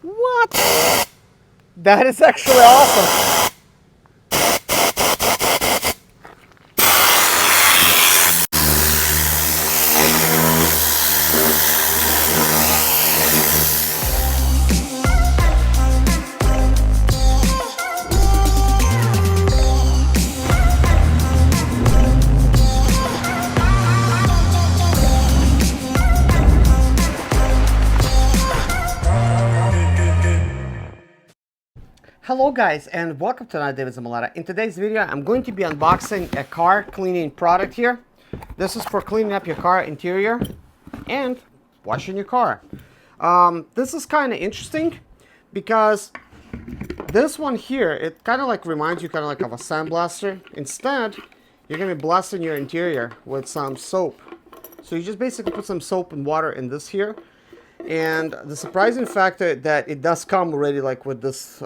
What? That is actually awesome. Hello guys and welcome to another day with Zimaleta. In today's video I'm going to be unboxing a car cleaning product here. This is for cleaning up your car interior and washing your car. This is kind of interesting because this one here, it kind of like reminds you kind of like of a sandblaster. Instead, you're going to be blasting your interior with some soap. So you just basically put some soap and water in this here. And the surprising factor that it does come already like with this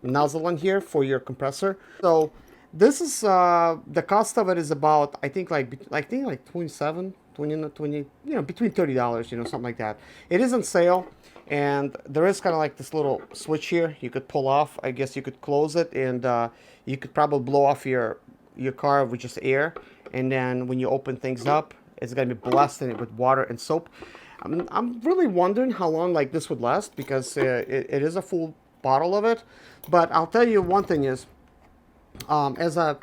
nozzle on here for your compressor. So this is the cost of it is about I think like 27, 20, you know, between $30, you know, something like that. It is on sale, and there is kind of like this little switch here you could pull off. I guess you could close it, and you could probably blow off your car with just air, and then when you open things up, it's gonna be blasting it with water and soap. I'm really wondering how long like this would last, because it is a full bottle of it. But I'll tell you one thing is, as a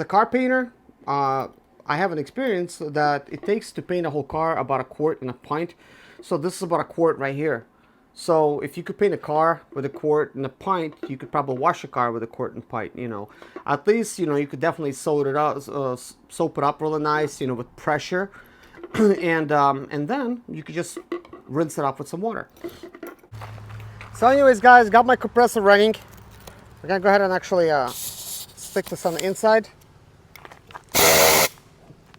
car painter, I have an experience that it takes to paint a whole car about a quart and a pint. So this is about a quart right here. So if you could paint a car with a quart and a pint, you could probably wash a car with a quart and pint. You know, at least, you know, you could definitely soap it up really nice, you know, with pressure. and then you could just rinse it off with some water. So anyways guys, got my compressor running. We're gonna go ahead and actually stick this on the inside.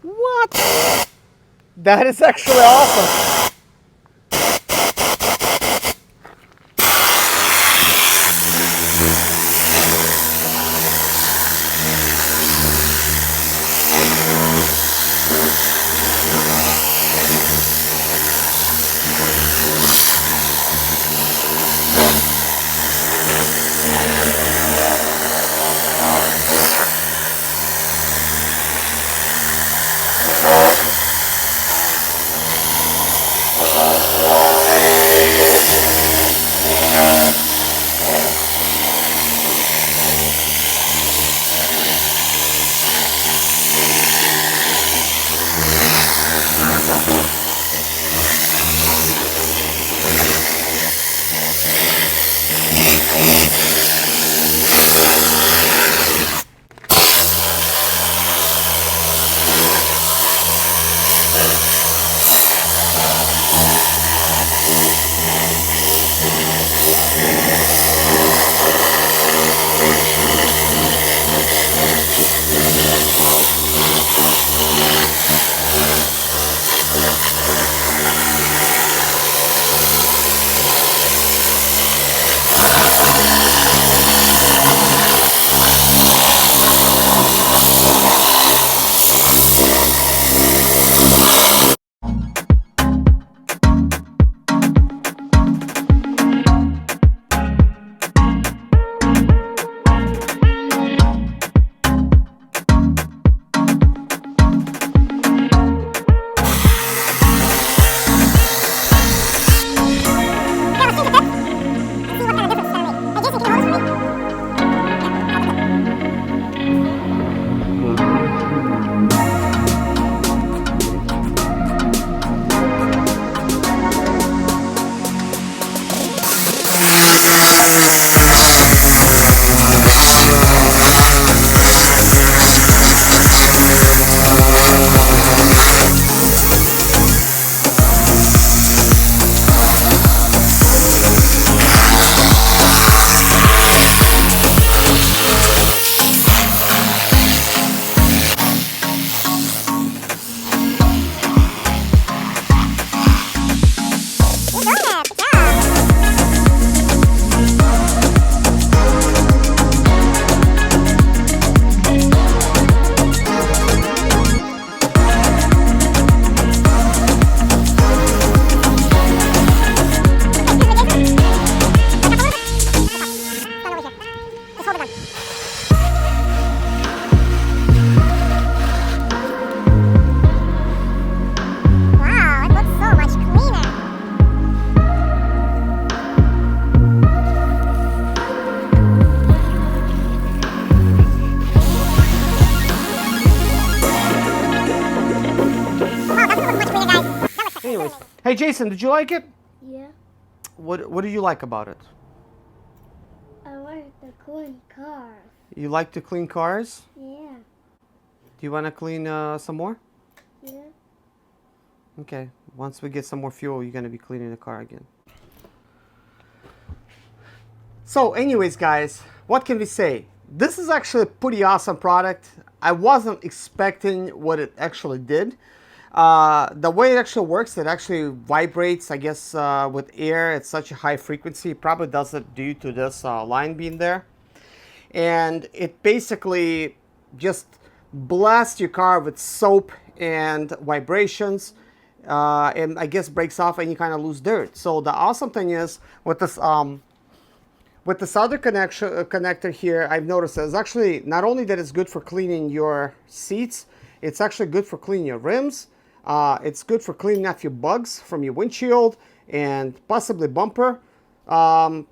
What? That is actually awesome. Hey Jason, did you like it? Yeah. What do you like about it? I like the clean cars. You like to clean cars? Yeah. Do you want to clean some more? Yeah. Okay. Once we get some more fuel, you're going to be cleaning the car again. So anyways, guys, what can we say? This is actually a pretty awesome product. I wasn't expecting what it actually did. The way it actually works, it actually vibrates, I guess, with air at such a high frequency. It probably does it due to this line being there. And it basically just blasts your car with soap and vibrations, and I guess breaks off any kind of loose dirt. So the awesome thing is with this other connector here, I've noticed is actually not only that it's good for cleaning your seats, it's actually good for cleaning your rims. It's good for cleaning off your bugs from your windshield and possibly bumper,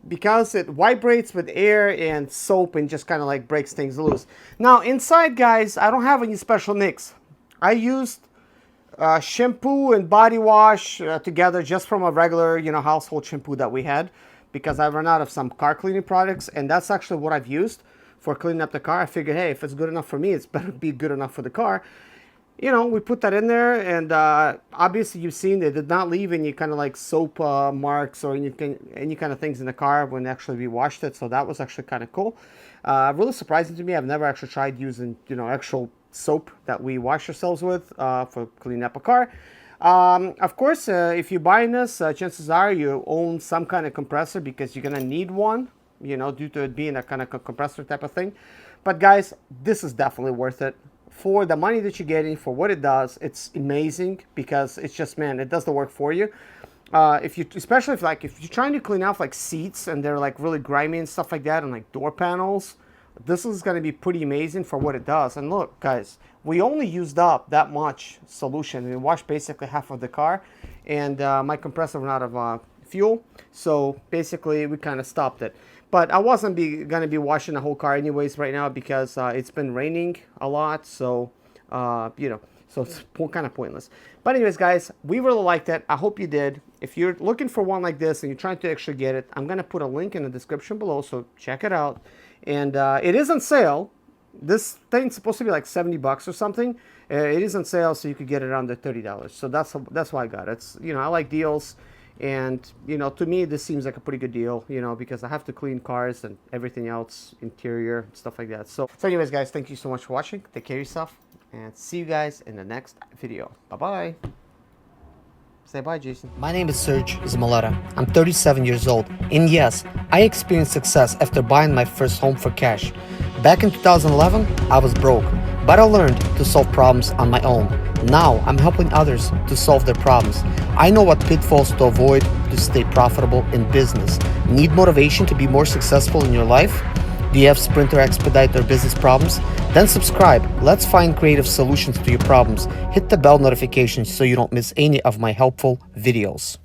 because it vibrates with air and soap and just kind of like breaks things loose. Now inside, guys, I don't have any special mix. I used shampoo and body wash together just from a regular, household shampoo that we had, because I ran out of some car cleaning products, and that's actually what I've used for cleaning up the car. I figured, hey, if it's good enough for me, it's better be good enough for the car. We put that in there, and obviously you've seen it did not leave any kind of like soap marks or any kind of things in the car when actually we washed it. So that was actually kind of cool. Really surprising to me. I've never actually tried using actual soap that we wash ourselves with for cleaning up a car. Of course, if you're buying this, chances are you own some kind of compressor, because you're gonna need one, due to it being a kind of compressor type of thing. But guys, this is definitely worth it. For the money that you're getting, for what it does, it's amazing, because it's just, man, it does the work for you. Especially if you're trying to clean off like seats and they're like really grimy and stuff like that, and like door panels, this is going to be pretty amazing for what it does. And look, guys, we only used up that much solution. We washed basically half of the car, and my compressor ran out of fuel, so basically we kind of stopped it. But I wasn't going to be washing the whole car anyways right now, because it's been raining a lot, so so it's kind of pointless. But anyways, guys, we really liked it. I hope you did. If you're looking for one like this and you're trying to actually get it, I'm going to put a link in the description below, so check it out. And it is on sale. This thing's supposed to be like 70 bucks or something. It is on sale, so you could get it under $30. So that's why I got it. It's, I like deals. And, to me, this seems like a pretty good deal, because I have to clean cars and everything else, interior, stuff like that. So anyways, guys, thank you so much for watching. Take care of yourself, and see you guys in the next video. Bye-bye. Say bye, Jason. My name is Serge Zimaleta. I'm 37 years old, and yes, I experienced success after buying my first home for cash. Back in 2011, I was broke, but I learned to solve problems on my own. Now, I'm helping others to solve their problems. I know what pitfalls to avoid to stay profitable in business. Need motivation to be more successful in your life? Do you have Sprinter expedite or business problems? Then subscribe. Let's find creative solutions to your problems. Hit the bell notification so you don't miss any of my helpful videos.